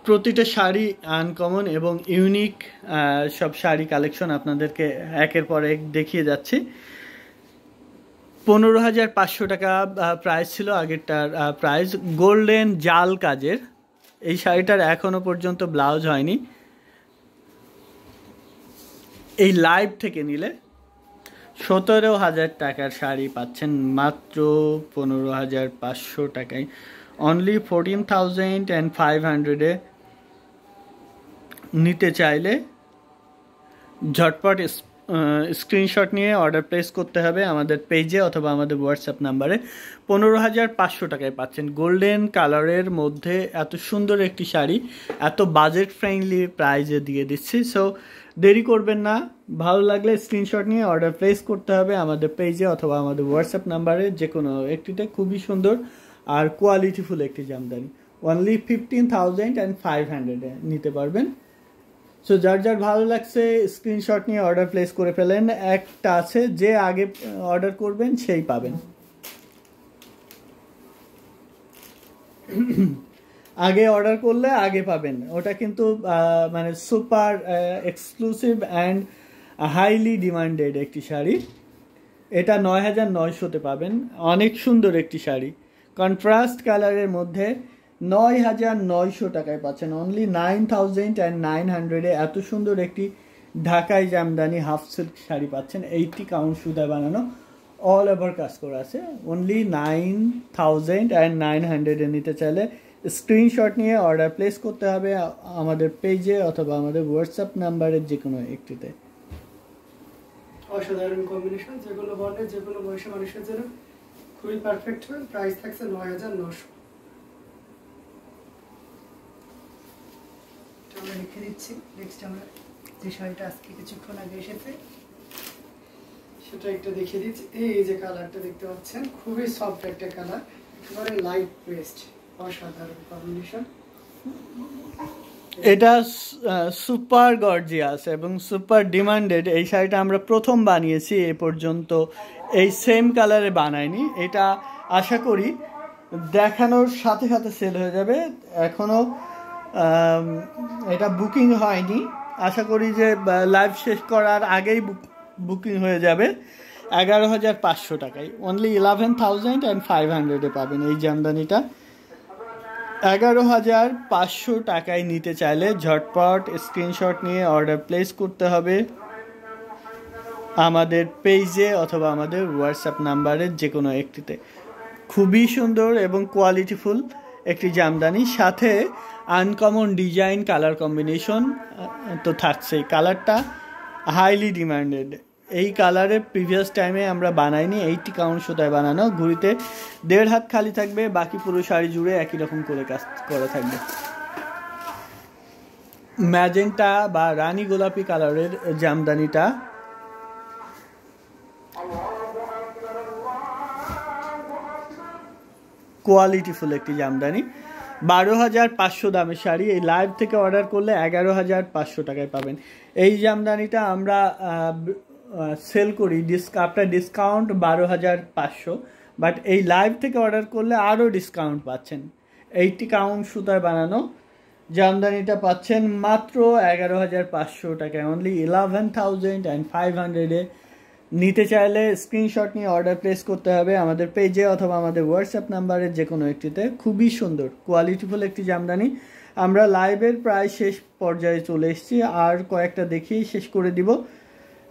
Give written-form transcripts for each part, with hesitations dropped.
প্রতিটা শাড়ি আনকমন এবং ইউনিক সব শাড়ি কালেকশন আপনাদেরকে একের পর এক দেখিয়ে যাচ্ছি। 15,500 টাকা প্রাইস ছিল আগেরটার প্রাইস। গোল্ডেন জাল কাজের এই শাড়িটার এখনো পর্যন্ত ব্লাউজ হয়নি। এই লাইভ থেকে নিলে 17,000 টাকার শাড়ি পাচ্ছেন মাত্র 15,500 টাকায়। অনলি 14,500-এ নিতে চাইলে ঝটপট স্ক্রিনশট নিয়ে অর্ডার প্লেস করতে হবে আমাদের পেজে অথবা আমাদের হোয়াটসঅ্যাপ নাম্বারে। 15,500 টাকায় পাচ্ছেন গোল্ডেন কালারের মধ্যে এত সুন্দর একটি শাড়ি, এত বাজেট ফ্রেন্ডলি প্রাইজে দিয়ে দিচ্ছি। সো দেরি করবেন না, ভালো লাগলে স্ক্রিনশট নিয়ে অর্ডার প্লেস করতে হবে আমাদের পেজে অথবা আমাদের হোয়াটসঅ্যাপ নাম্বারে। যে কোনো একটিতে খুবই সুন্দর আর কোয়ালিটিফুল একটি জামদানি। অনলি 15,500-এ নিতে পারবেন। সো যার যার ভালো লাগছে স্ক্রিনশট নিয়ে অর্ডার প্লেস করে ফেলেন। একটা আছে, যে আগে অর্ডার করবেন সেই পাবেন। আগে অর্ডার করলে আগে পাবেন, ওটা কিন্তু মানে super exclusive and highly demanded একটি শাড়ি। এটা 9,900-তে পাবেন। অনেক সুন্দর একটি শাড়ি, কন্ট্রাস্ট কালারের মধ্যে 9,900 টাকায় পাচ্ছেন। অনলি 9,900-এ এত সুন্দর একটি ঢাকাই জামদানি হাফ সিল্ক শাড়ি পাচ্ছেন। 80 কাউন্ট সুতায় বানানো, অল ওভার কাজ করা আছে। অনলি 9,900-এ নিতে চাইলে স্ক্রিনশট নিয়ে অর্ডার প্লেস করতে হবে আমাদের পেজে অথবা আমাদের হোয়াটসঅ্যাপ নাম্বারের যে কোনো একটিতে। অসাধারণ কম্বিনেশন, যেগুলো বলে যে কোনো বয়সী মানুষের জন্য খুবই পারফেক্ট হবে। প্রাইস থাকছে 9,900। আমরা লিখে দিচ্ছি। নেক্সট আমরা যে শাড়িটা আজকে কিছুক্ষণ আগে এসেছে সেটা একটা দেখিয়ে দিচ্ছি। এই যে কালারটা দেখতে পাচ্ছেন, খুবই সফট একটা কালার, একেবারে লাইট পেস্ট, অসাধারণ কম্বিনেশন। এটা সুপার গর্জিয়াস এবং সুপার ডিমান্ডেড। এই শাড়িটা আমরা প্রথম বানিয়েছি, এ পর্যন্ত এই সেম কালারে বানাইনি। এটা আশা করি দেখানোর সাথে সাথে সেল হয়ে যাবে। এখনও এটা বুকিং হয়নি, আশা করি যে লাইভ শেষ করার আগেই বুকিং হয়ে যাবে। 11,500 টাকায় অনলি 11,500-এ পাবেন এই জামদানিটা। 11,500 টাকায় নিতে চাইলে ঝটপট স্ক্রিনশট নিয়ে অর্ডার প্লেস করতে হবে আমাদের পেজে অথবা আমাদের হোয়াটসঅ্যাপ নাম্বারের যে কোনো একটিতে। খুবই সুন্দর এবং কোয়ালিটিফুল একটি জামদানি, সাথে আনকমন ডিজাইন কালার কম্বিনেশন তো থাকছেই। কালারটা হাইলি ডিমান্ডেড। এই কালারে প্রিভিয়াস টাইমে আমরা বানাইনি। 80 কাউন্ট সুতায় বানানো, ঘুরিতে 1.5 হাত খালি থাকবে, বাকি পুরো শাড়ি জুড়ে একই রকম করে কাজ করা থাকবে। ম্যাজেন্টা বা রানী গোলাপি কালারের জামদানিটা কোয়ালিটিফুল একটি জামদানি। 12,500 দামের শাড়ি। এই লাইভ থেকে অর্ডার করলে 11,500 টাকায় পাবেন। এই জামদানিটা আমরা সেল করি আফটার ডিসকাউন্ট 12,500, বাট এই লাইভ থেকে অর্ডার করলে আরও ডিসকাউন্ট পাচ্ছেন। 80 কাউন্ট সুতায় বানানো জামদানিটা পাচ্ছেন মাত্র 11,500 টাকায়। অনলি 11,500-এ নিতে চাইলে স্ক্রিনশট নিয়ে অর্ডার প্লেস করতে হবে আমাদের পেজে অথবা আমাদের হোয়াটসঅ্যাপ নাম্বারের যে কোনো একটিতে। খুবই সুন্দর কোয়ালিটিফুল একটি জামদানি। আমরা লাইভের প্রায় শেষ পর্যায়ে চলে এসেছি, আর কয়েকটা দেখিয়ে শেষ করে দিব।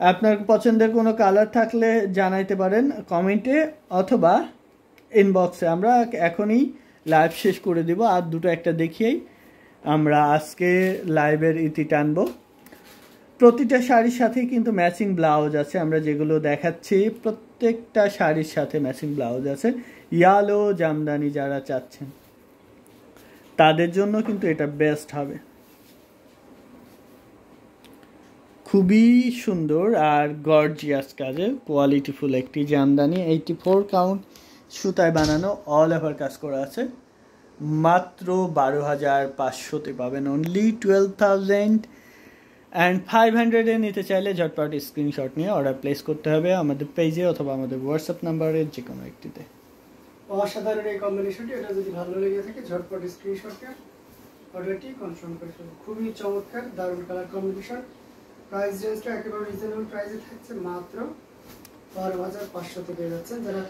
আপনার পছন্দের কোনো কালার থাকলে জানাইতে পারেন কমেন্টে অথবা ইনবক্সে, আমরা এখনই লাইভ শেষ করে দিব। আর দুটো একটা দেখিয়েই আমরা আজকে লাইভের ইতি টানবো। প্রতিটা শাড়ির সাথেই কিন্তু ম্যাচিং ব্লাউজ আছে। আমরা যেগুলো দেখাচ্ছি প্রত্যেকটা শাড়ির সাথে ম্যাচিং ব্লাউজ আছে। ইয়ালো জামদানি যারা চাচ্ছেন তাদের জন্য কিন্তু এটা বেস্ট হবে। খুবই সুন্দর আর গর্জিয়াস কাজে কোয়ালিটিফুল একটি জামদানি। 84 কাউন্ট সুতায় বানানো, অল ওভার কাজ করা আছে। মাত্র 12,500-তে পাবেন। অনলি 12,500-এ নিতে চাইলে ঝটপট স্ক্রিনশট নিয়ে অর্ডার প্লেস করতে হবে আমাদের পেজে অথবা আমাদের হোয়াটসঅ্যাপ নাম্বারের যে কোনো একটিতে। অসাধারণ এই কম্বিনেশনটি। এটা যদি ভালো লেগে থাকে ঝটপট স্ক্রিনশট নিয়ে অর্ডারটি কনফার্ম করে ফেলুন। খুবই চমৎকার দারুণ কালার কম্বিনেশন। প্রাইস রেঞ্জটা একেবারে রিজনেবল প্রাইসে থাকছে, মাত্র 12,500 তে পেয়ে যাচ্ছেন। যারা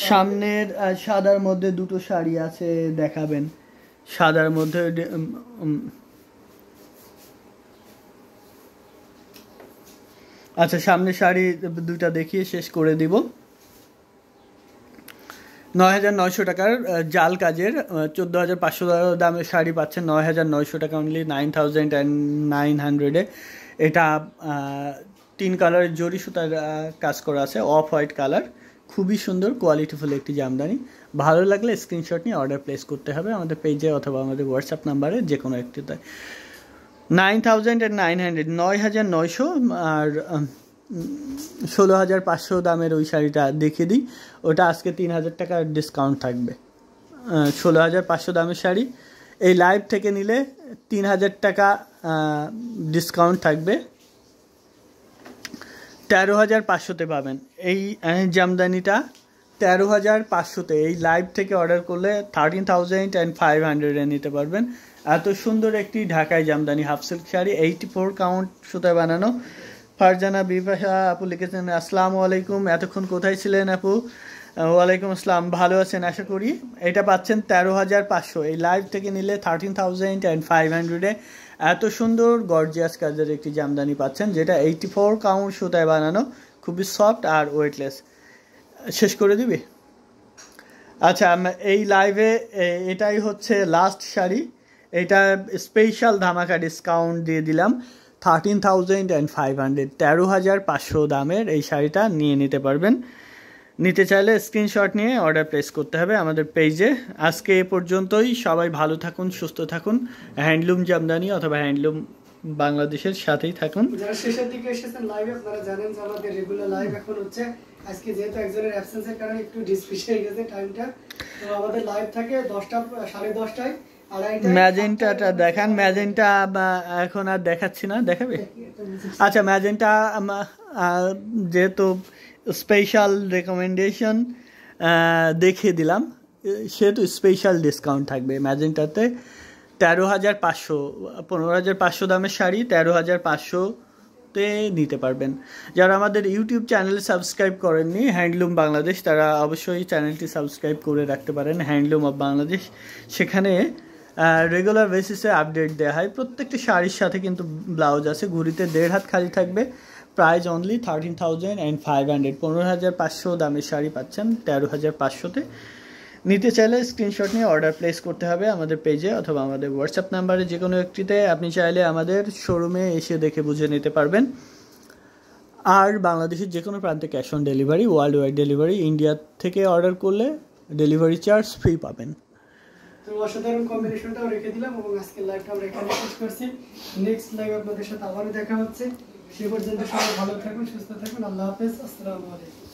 সামনের সাদার মধ্যে দুটো শাড়ি আছে, দেখাবেন সাদার মধ্যে। আচ্ছা, সামনে শাড়ি দুইটা দেখিয়ে শেষ করে দিব। 9,900 টাকার জাল কাজের 14,500 দামের শাড়ি পাচ্ছেন 9,900 টাকা অনলি, 9,900-এ। এটা 3 কালারের জরি সুতার কাজ করা আছে, অফ হোয়াইট কালার, খুবই সুন্দর কোয়ালিটিফুল একটি জামদানি। ভালো লাগলে স্ক্রিনশট নিয়ে অর্ডার প্লেস করতে হবে আমাদের পেজে অথবা আমাদের হোয়াটসঅ্যাপ নাম্বারে, যে কোনো একটিতে। 9,900, 9,900 আর 16,500 দামের ওই শাড়িটা দেখিয়ে দিই। ওটা আজকে 3,000 টাকার ডিসকাউন্ট থাকবে। 16,500 দামের শাড়ি এই লাইভ থেকে নিলে 3,000 টাকা ডিসকাউন্ট থাকবে, 13,500-তে পাবেন। এই জামদানিটা 13,500-তে এই লাইভ থেকে অর্ডার করলে 13,500-এ নিতে পারবেন। এত সুন্দর একটি ঢাকাই jamdani half silk sari, 84 count সুতায় বানানো। ফারজানা বিপাশা আপু লিখেছেন, আসসালামু আলাইকুম, এতক্ষণ কোথায় ছিলেন আপু? ওয়ালাইকুম আসসালাম, ভালো আছেন আশা করি। এটা পাচ্ছেন 13,500, এই লাইভ থেকে নিলে 13,500-এ এত সুন্দর গর্জিয়াস কাজের একটি জামদানি পাচ্ছেন, যেটা 84 কাউন্ট সুতায় বানানো, খুবই সফট আর ওয়েটলেস। শেষ করে দিবি? আচ্ছা, এই লাইভে এটাই হচ্ছে লাস্ট শাড়ি। এটা স্পেশাল ধামাকা ডিসকাউন্ট দিয়ে দিলাম 13,500, 13,500 দামের এই শাড়িটা নিয়ে নিতে পারবেন। নিতে চাইলে স্ক্রিনশট নিয়ে অর্ডার প্লেস করতে হবে আমাদের পেজে। আজকে এ পর্যন্তই, সবাই ভালো থাকুন, সুস্থ থাকুন, হ্যান্ডলুম জামদানি অথবা হ্যান্ডলুম বাংলাদেশের সাথেই থাকুন। যারা শেষের দিকে এসেছেন লাইভে, আপনারা জানেন যে আমাদের রেগুলার লাইভ এখন হচ্ছে, আজকে যেহেতু একজনের অ্যাবসেন্সের কারণে একটু ডিসপিস হয়ে গেছে টাইমটা, তো আমাদের লাইভ থাকে 10টা 10:30টায়। ম্যাজেন্টাটা দেখান। ম্যাজেন্টা এখন আর দেখাচ্ছি না, দেখাবে? আচ্ছা, ম্যাজেন্টা যেহেতু স্পেশাল রেকমেন্ডেশন দেখিয়ে দিলাম, সেহেতু স্পেশাল ডিসকাউন্ট থাকবে ম্যাজেন্টাতে। 13,500, 15,500 দামের শাড়ি 13,500-তে নিতে পারবেন। যারা আমাদের ইউটিউব চ্যানেল সাবস্ক্রাইব করেননি হ্যান্ডলুম বাংলাদেশ, তারা অবশ্যই চ্যানেলটি সাবস্ক্রাইব করে রাখতে পারেন, হ্যান্ডলুম অফ বাংলাদেশ। সেখানে রেগুলার বেসিসে আপডেট দেওয়া হয়। প্রত্যেকটি শাড়ির সাথে কিন্তু ব্লাউজ আছে। ঘুরিতে 1.5 হাত খালি থাকবে। প্রাইস অনলি 13,500, 15,500 দামের শাড়ি পাচ্ছেন 13,500-তে। নিতে চাইলে স্ক্রিনশট নিয়ে অর্ডার প্লেস করতে হবে আমাদের পেজে অথবা আমাদের হোয়াটসঅ্যাপ নাম্বারে, যে কোনো একটিতে। আপনি চাইলে আমাদের শোরুমে এসে দেখে বুঝে নিতে পারবেন। আর বাংলাদেশের যে কোনো প্রান্তে cash on delivery, world wide delivery. India থেকে অর্ডার করলে ডেলিভারি চার্জ ফ্রি পাবেন। তো অসাধারণ কম্বিনেশনটাও রেখে দিলাম এবং আজকে লাইভটা আমরা এখানে শেষ করছি। নেক্সট লাইভ আপনাদের সাথে আবারও দেখা হচ্ছে। সে পর্যন্ত সবাই ভালো থাকুন, সুস্থ থাকুন। আল্লাহ হাফেজ, আসসালামু আলাইকুম।